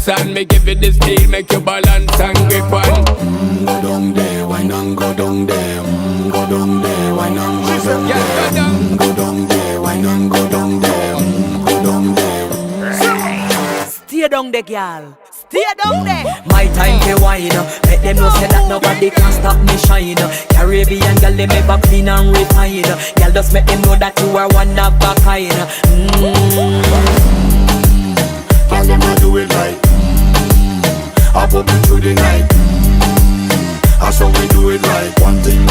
and me give it the steel, make you balance and grip on. Go down there, why not go down there? Go down there, why not go down there? Go down there, why not go down there? Go down there. Stay down there, girl. Stay down there. My time to wine. Let them know say that nobody can stop me shine. Caribbean girl, they make up clean and refine. Girl, just make them know that you are one of a kind. Girl, them a do it right. I pop it through the night. That's how we do it right. One thing